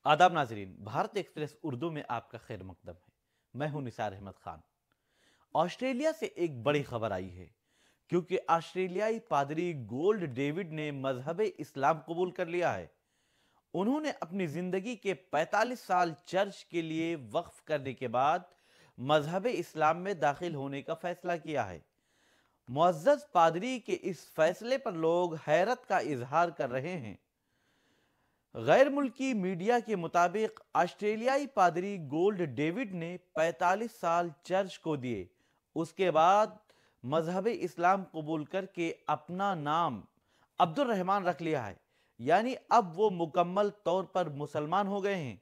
आदाब नाजरीन, भारत एक्सप्रेस उर्दू में आपका खैर मकदम है। मैं हूं निसार अहमद खान। ऑस्ट्रेलिया से एक बड़ी खबर आई है क्योंकि ऑस्ट्रेलियाई पादरी गोल्ड डेविड ने मजहब इस्लाम कबूल कर लिया है। उन्होंने अपनी जिंदगी के 45 साल चर्च के लिए वक्फ करने के बाद मजहब इस्लाम में दाखिल होने का फैसला किया है। मुअज़्ज़ज़ पादरी के इस फैसले पर लोग हैरत का इजहार कर रहे हैं। गैर मुल्की मीडिया के मुताबिक ऑस्ट्रेलियाई पादरी गोल्ड डेविड ने 45 साल चर्च को दिए। उसके बाद मजहब इस्लाम कबूल करके अपना नाम अब्दुल रहमान रख लिया है, यानी अब वो मुकम्मल तौर पर मुसलमान हो गए हैं।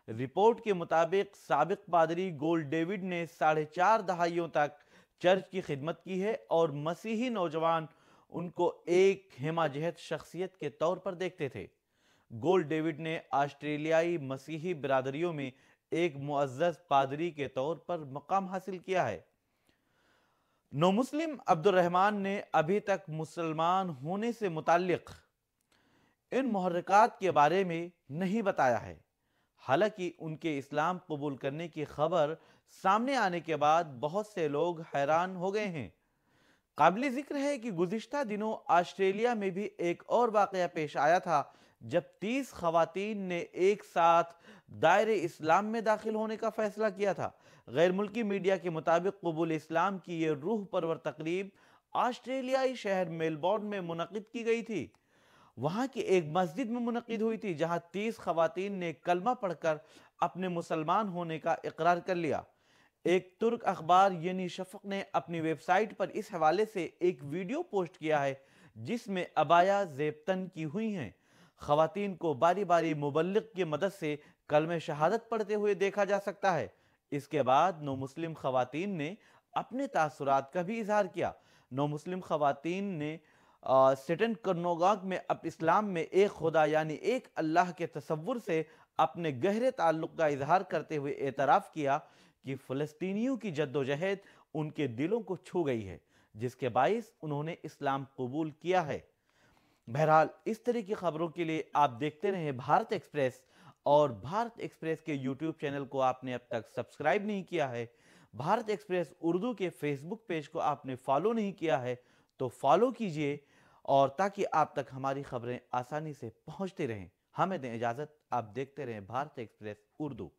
रिपोर्ट के मुताबिक साबिक पादरी गोल्ड डेविड ने 4.5 दहाइयों तक चर्च की खिदमत की है और मसीही नौजवान उनको एक हिमाजहत शख्सियत के तौर पर देखते थे। गोल्ड डेविड ने ऑस्ट्रेलियाई मसीही बिरादरियों में एक मुअज़्ज़ज़ पादरी के तौर पर मकाम हासिल किया है। नो मुस्लिम अब्दुल रहमान ने अभी तक मुसलमान होने से मुताल्लिक इन मुहर्रिकात के बारे में नहीं बताया है। हालांकि उनके इस्लाम कबूल करने की खबर सामने आने के बाद बहुत से लोग हैरान हो गए हैं। काबिल जिक्र है कि गुज़िश्ता दिनों ऑस्ट्रेलिया में भी एक और वाक़या पेश आया था जब 30 खवातीन ने एक साथ दायरे इस्लाम में दाखिल होने का फैसला किया था। गैर मुल्की मीडिया के मुताबिक कबूल इस्लाम की ये रूह परवर तकरीब ऑस्ट्रेलियाई शहर मेलबोर्न में मुनक़िद की गई थी। वहां की एक मस्जिद में मुनक़िद हुई थी जहां 30 खवातीन ने कलमा पढ़कर अपने मुसलमान होने का इकरार कर लिया। एक तुर्क अखबार यनी शफक ने अपनी वेबसाइट पर इस हवाले से एक वीडियो पोस्ट किया है जिसमें अबाया ज़ेबतन की हुई हैं। खवातीन को बारी बारी मुबल्लिग की मदद से कलमे शहादत पढ़ते हुए देखा जा सकता है। इसके बाद नौ मुस्लिम खवातीन ने अपने तासुरात का भी इजहार किया। नौ मुस्लिम खवातीन ने सेटन कर्नोगाग में अब इस्लाम में एक खुदा यानी एक अल्लाह के तसव्वुर से अपने गहरे ताल्लुक का इजहार करते हुए एतराफ़ किया कि फ़लस्तीनियों की जद्दोजहद उनके दिलों को छू गई है, जिसके बाइस उन्होंने इस्लाम कबूल किया है। बहरहाल इस तरह की खबरों के लिए आप देखते रहें भारत एक्सप्रेस, और भारत एक्सप्रेस के यूट्यूब चैनल को आपने अब तक सब्सक्राइब नहीं किया है, भारत एक्सप्रेस उर्दू के फेसबुक पेज को आपने फॉलो नहीं किया है तो फॉलो कीजिए, और ताकि आप तक हमारी खबरें आसानी से पहुंचती रहें। हमें दें इजाज़त, आप देखते रहें भारत एक्सप्रेस उर्दू।